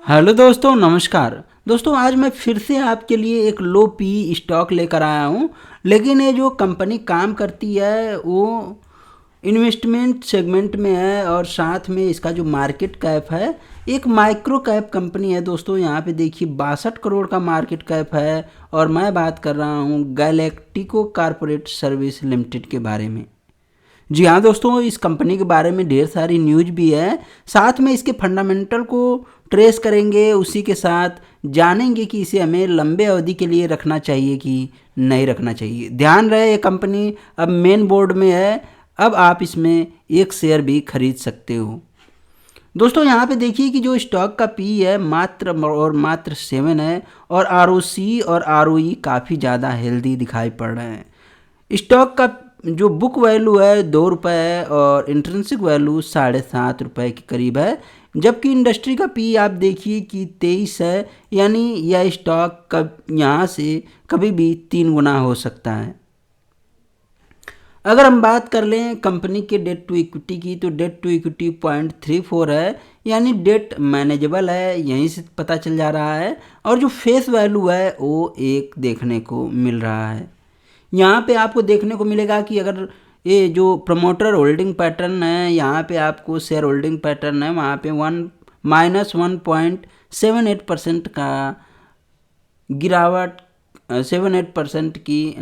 Hello दोस्तों, नमस्कार। दोस्तों, आज मैं फिर से आपके लिए एक लो पी स्टॉक लेकर आया हूँ। लेकिन ये जो कंपनी काम करती है वो इन्वेस्टमेंट सेगमेंट में है और साथ में इसका जो मार्केट कैप है एक माइक्रो कैप कंपनी है। दोस्तों, यहाँ पे देखिए 62 करोड़ का मार्केट कैप है और मैं बात कर रहा हूँ गैलेक्टिको कॉर्पोरेट सर्विस लिमिटेड के बारे में। जी हाँ दोस्तों, इस कंपनी के बारे में ढेर सारी न्यूज भी है। साथ में इसके फंडामेंटल को ट्रेस करेंगे, उसी के साथ जानेंगे कि इसे हमें लंबे अवधि के लिए रखना चाहिए कि नहीं रखना चाहिए। ध्यान रहे, ये कंपनी अब मेन बोर्ड में है। अब आप इसमें एक शेयर भी खरीद सकते हो। दोस्तों, यहाँ पे देखिए कि जो स्टॉक का पी है मात्र 7 है और आरओसी और आरओई काफ़ी ज़्यादा हेल्दी दिखाई पड़ रहे हैं। स्टॉक का जो बुक वैल्यू है 2 रुपये है और इंट्रिंसिक वैल्यू 7.5 रुपये के करीब है। जबकि इंडस्ट्री का पी आप देखिए कि 23 है, यानी यह स्टॉक कब यहाँ से कभी भी 3 गुना हो सकता है। अगर हम बात कर लें कंपनी के डेट टू इक्विटी की, तो डेट टू इक्विटी 0.34 है, यानी डेट मैनेजेबल है, यहीं से पता चल जा रहा है। और जो फेस वैल्यू है वो 1 देखने को मिल रहा है। यहाँ पे आपको देखने को मिलेगा कि अगर ये जो प्रमोटर होल्डिंग पैटर्न है, यहाँ पे आपको शेयर होल्डिंग पैटर्न है, वहाँ पे -1.78% का गिरावट 7-8% की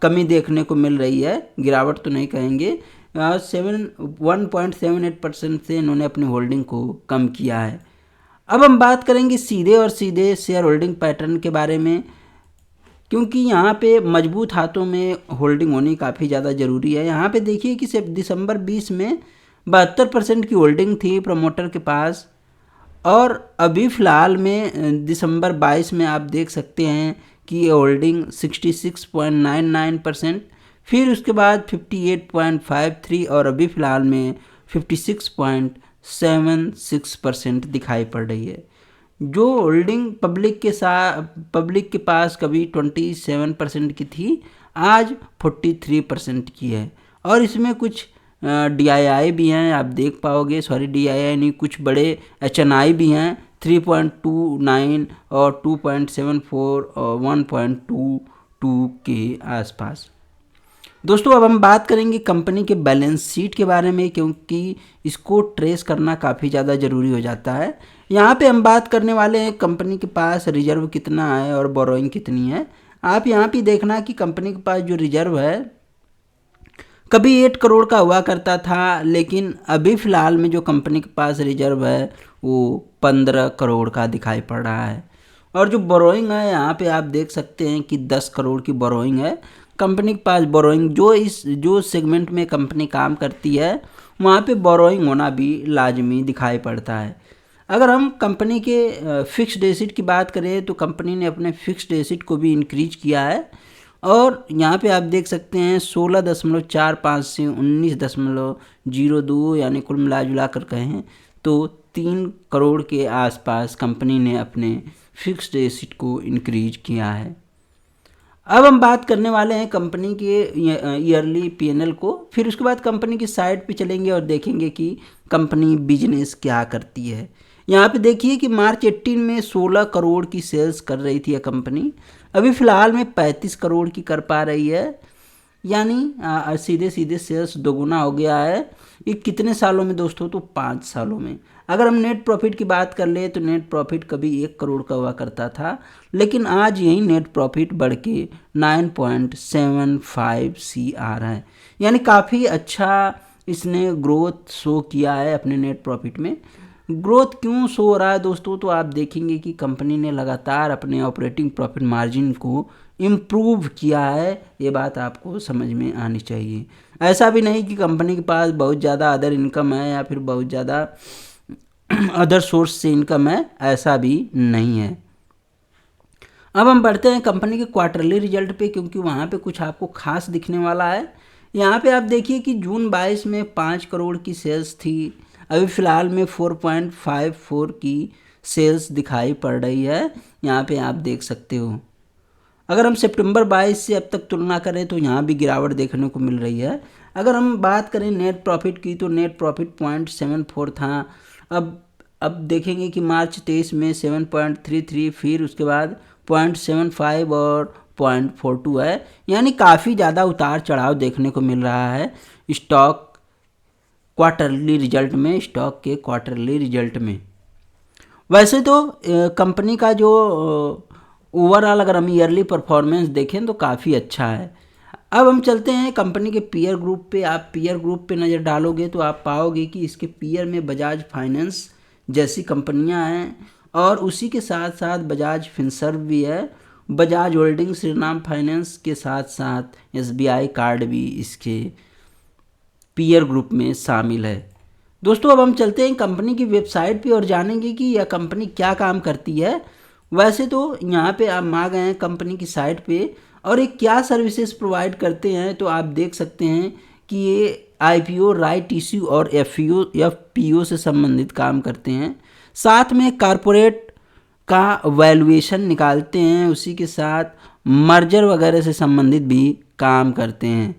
कमी देखने को मिल रही है। गिरावट तो नहीं कहेंगे, 1.78% से इन्होंने अपनी होल्डिंग को कम किया है। अब हम बात करेंगे सीधे शेयर होल्डिंग पैटर्न के बारे में, क्योंकि यहाँ पे मजबूत हाथों में होल्डिंग होनी काफ़ी ज़्यादा ज़रूरी है। यहाँ पे देखिए कि सिर्फ दिसंबर 20 में 72% की होल्डिंग थी प्रमोटर के पास, और अभी फ़िलहाल में दिसंबर 22 में आप देख सकते हैं कि ये होल्डिंग 66.99%, फिर उसके बाद 58.53 और अभी फ़िलहाल में 56.76% दिखाई पड़ रही है। जो होल्डिंग पब्लिक के पास कभी 27% की थी, आज 43% की है। और इसमें कुछ DII भी हैं, आप देख पाओगे, सॉरी DII नहीं, कुछ बड़े HNI भी हैं, 3.29 और 2.74 और 1.22 के आसपास। दोस्तों, अब हम बात करेंगे कंपनी के बैलेंस शीट के बारे में, क्योंकि इसको ट्रेस करना काफ़ी ज़्यादा ज़रूरी हो जाता है। यहाँ पे हम बात करने वाले हैं कंपनी के पास रिजर्व कितना है और बोरोइंग कितनी है। आप यहाँ पे देखना कि कंपनी के पास जो रिजर्व है कभी 8 करोड़ का हुआ करता था, लेकिन अभी फ़िलहाल में जो कंपनी के पास रिजर्व है वो 15 करोड़ का दिखाई पड़ रहा है। और जो बोरोइंग है, यहाँ पे आप देख सकते हैं कि 10 करोड़ की बोरोइंग है कंपनी के पास। बोरोइंग जो सेगमेंट में कंपनी काम करती है वहाँ पे बोरोइंग होना भी लाजमी दिखाई पड़ता है। अगर हम कंपनी के फिक्स्ड एसेट की बात करें, तो कंपनी ने अपने फिक्स्ड एसेट को भी इंक्रीज किया है, और यहाँ पे आप देख सकते हैं 16.45 से 19.02, यानी कुल मिला जुला कर कहें तो 3 करोड़ के आसपास कंपनी ने अपने फिक्स्ड एसेट को इंक्रीज किया है। अब हम बात करने वाले हैं कंपनी के ईयरली P&L को, फिर उसके बाद कंपनी की साइट पे चलेंगे और देखेंगे कि कंपनी बिजनेस क्या करती है। यहाँ पे देखिए कि मार्च 18 में 16 करोड़ की सेल्स कर रही थी यह कंपनी, अभी फ़िलहाल में 35 करोड़ की कर पा रही है, यानी सीधे सीधे सेल्स दोगुना हो गया है। ये कितने सालों में दोस्तों? तो 5 सालों में। अगर हम नेट प्रॉफिट की बात कर ले, तो नेट प्रॉफिट कभी 1 करोड़ का हुआ करता था, लेकिन आज यही नेट प्रॉफिट बढ़ के 9.75 CR है, यानी काफ़ी अच्छा इसने ग्रोथ शो किया है अपने नेट प्रॉफिट में। ग्रोथ क्यों शो हो रहा है दोस्तों? तो आप देखेंगे कि कंपनी ने लगातार अपने ऑपरेटिंग प्रॉफिट मार्जिन को इम्प्रूव किया है। ये बात आपको समझ में आनी चाहिए। ऐसा भी नहीं कि कंपनी के पास बहुत ज़्यादा अदर इनकम है या फिर बहुत ज़्यादा अदर सोर्स से इनकम है, ऐसा भी नहीं है। अब हम बढ़ते हैं कंपनी के क्वार्टरली रिजल्ट पे, क्योंकि वहाँ पे कुछ आपको खास दिखने वाला है। यहाँ पे आप देखिए कि जून 22 में 5 करोड़ की सेल्स थी, अभी फ़िलहाल में 4.54 की सेल्स दिखाई पड़ रही है, यहाँ पे आप देख सकते हो। अगर हम सितंबर 22 से अब तक तुलना करें तो यहाँ भी गिरावट देखने को मिल रही है। अगर हम बात करें नेट प्रॉफिट की, तो नेट प्रॉफिट 0.74 था, अब अब देखेंगे कि मार्च 23 में 7.33, फिर उसके बाद 0.75 और 0.42 है, यानी काफ़ी ज़्यादा उतार चढ़ाव देखने को मिल रहा है स्टॉक क्वार्टरली रिजल्ट में, स्टॉक के क्वार्टरली रिजल्ट में। वैसे तो कंपनी का जो ओवरऑल अगर हम ईयरली परफॉर्मेंस देखें तो काफ़ी अच्छा है। अब हम चलते हैं कंपनी के पीयर ग्रुप पे। आप पीयर ग्रुप पे नज़र डालोगे तो आप पाओगे कि इसके पीयर में बजाज फाइनेंस जैसी कंपनियां हैं, और उसी के साथ साथ बजाज फिनसर्व भी है, बजाज होल्डिंग, श्रीराम फाइनेंस के साथ साथ एसबीआई कार्ड भी इसके पीयर ग्रुप में शामिल है। दोस्तों अब हम चलते हैं कंपनी की वेबसाइट पे और जानेंगे कि यह कंपनी क्या काम करती है। वैसे तो यहाँ पे आप आ गए हैं कंपनी की साइट पे, और ये क्या सर्विसेज प्रोवाइड करते हैं तो आप देख सकते हैं कि ये आईपीओ, राइट इश्यू और एफपीओ से संबंधित काम करते हैं। साथ में कारपोरेट का वैल्यूएशन निकालते हैं, उसी के साथ मर्जर वगैरह से संबंधित भी काम करते हैं।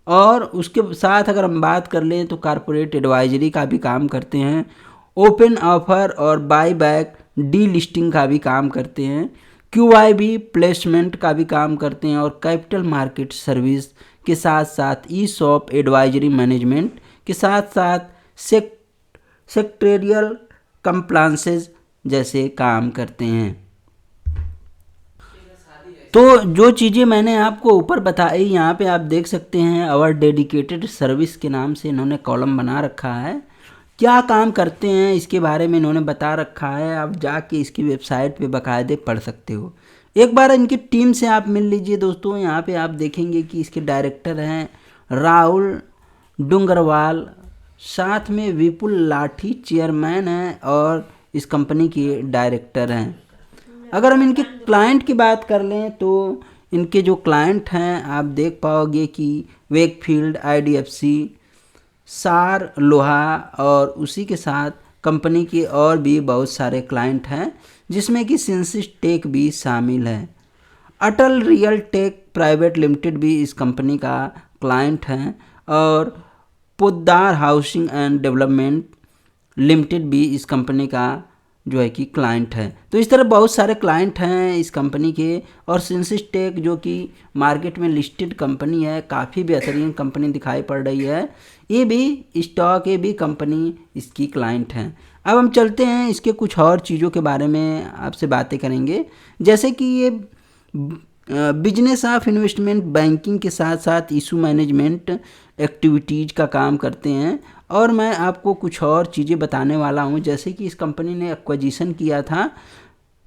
और उसके साथ अगर हम बात कर लें तो कारपोरेट एडवाइजरी का भी काम करते हैं, ओपन ऑफर और बाई बैक डी लिस्टिंग का भी काम करते हैं, क्यूआईबी प्लेसमेंट का भी काम करते हैं, और कैपिटल मार्केट सर्विस के साथ साथ ई शॉप एडवाइजरी मैनेजमेंट के साथ साथ सेक्रेटरियल कंप्लायंसेस जैसे काम करते हैं। तो जो चीज़ें मैंने आपको ऊपर बताई, यहाँ पे आप देख सकते हैं आवर डेडिकेटेड सर्विस के नाम से इन्होंने कॉलम बना रखा है। क्या काम करते हैं इसके बारे में इन्होंने बता रखा है, आप जाके इसकी वेबसाइट पे बाकायदे पढ़ सकते हो। एक बार इनकी टीम से आप मिल लीजिए दोस्तों। यहाँ पे आप देखेंगे कि इसके डायरेक्टर हैं राहुल डूंगरवाल, साथ में विपुल लाठी चेयरमैन हैं और इस कंपनी के डायरेक्टर हैं। अगर हम इनके क्लाइंट की बात कर लें तो इनके जो क्लाइंट हैं आप देख पाओगे कि वेकफील्ड, आईडीएफसी, सार लोहा, और उसी के साथ कंपनी के और भी बहुत सारे क्लाइंट हैं जिसमें कि सिंसिस टेक भी शामिल है। अटल रियल टेक प्राइवेट लिमिटेड भी इस कंपनी का क्लाइंट हैं, और Poddar housing and development limited भी इस कंपनी का जो है कि क्लाइंट है। तो इस तरह बहुत सारे क्लाइंट हैं इस कंपनी के। और सिंसिस टेक जो कि मार्केट में लिस्टेड कंपनी है, काफ़ी बेहतरीन कंपनी दिखाई पड़ रही है, ये भी स्टॉक, ये भी कंपनी इसकी क्लाइंट हैं। अब हम चलते हैं इसके कुछ और चीज़ों के बारे में आपसे बातें करेंगे, जैसे कि ये बिजनेस ऑफ इन्वेस्टमेंट बैंकिंग के साथ साथ इशू मैनेजमेंट एक्टिविटीज़ का काम करते हैं। और मैं आपको कुछ और चीज़ें बताने वाला हूं, जैसे कि इस कंपनी ने एक्विजिशन किया था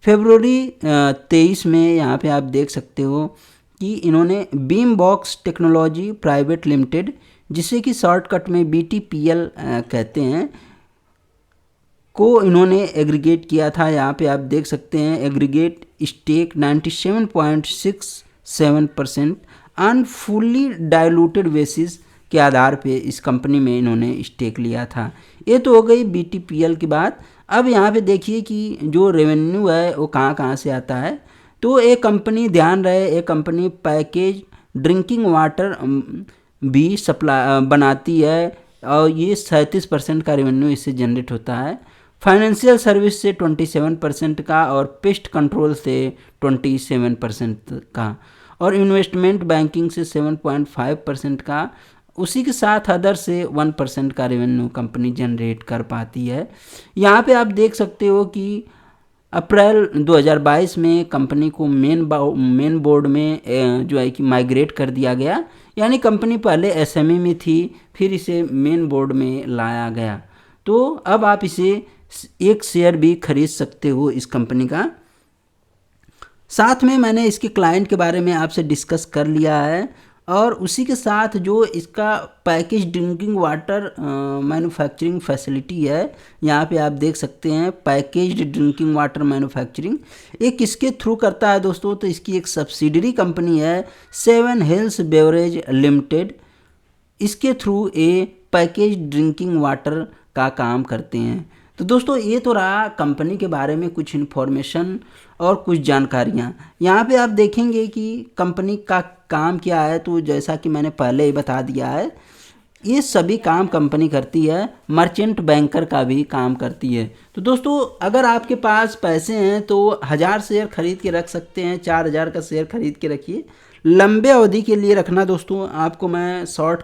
फरवरी 23 में। यहाँ पे आप देख सकते हो कि इन्होंने beam box technology private limited, जिसे कि शॉर्टकट में BTPL कहते हैं, को इन्होंने एग्रीगेट किया था। यहाँ पे आप देख सकते हैं aggregate stake 97.67% on fully diluted basis के आधार पे इस कंपनी में इन्होंने स्टेक लिया था। ये तो हो गई BTPL की बात। अब यहाँ पे देखिए कि जो रेवेन्यू है वो कहाँ कहाँ से आता है। तो एक कंपनी, ध्यान रहे, एक कंपनी पैकेज ड्रिंकिंग वाटर भी सप्लाई बनाती है, और ये 37% का रेवेन्यू इससे जनरेट होता है। फाइनेंशियल सर्विस से 27% का, और पेस्ट कंट्रोल से 27% का, और इन्वेस्टमेंट बैंकिंग से 7.5% का, उसी के साथ अदर से 1% का रेवेन्यू कंपनी जनरेट कर पाती है। यहाँ पे आप देख सकते हो कि अप्रैल 2022 में कंपनी को मेन बोर्ड में जो है कि माइग्रेट कर दिया गया, यानी कंपनी पहले SME में थी, फिर इसे मेन बोर्ड में लाया गया। तो अब आप इसे एक शेयर भी खरीद सकते हो इस कंपनी का। साथ में मैंने इसके क्लाइंट के बारे में आपसे डिस्कस कर लिया है, और उसी के साथ जो इसका package drinking water manufacturing facility है, यहाँ पे आप देख सकते हैं पैकेज ड्रिंकिंग वाटर मैन्युफैक्चरिंग, ये किसके थ्रू करता है दोस्तों, तो इसकी एक सब्सिडरी कंपनी है सेवन हिल्स बेवरेज लिमिटेड, इसके थ्रू ये पैकेज ड्रिंकिंग वाटर का काम करते हैं। तो दोस्तों ये तो रहा कंपनी के बारे में कुछ इन्फॉर्मेशन और कुछ जानकारियाँ। यहाँ पे आप देखेंगे कि कंपनी का काम क्या है, तो जैसा कि मैंने पहले ही बता दिया है, ये सभी काम कंपनी करती है, मर्चेंट बैंकर का भी काम करती है। तो दोस्तों अगर आपके पास पैसे हैं तो 1000 शेयर खरीद के रख सकते हैं, 4000 का शेयर खरीद के रखिए, लंबे अवधि के लिए रखना। दोस्तों आपको मैं शॉर्ट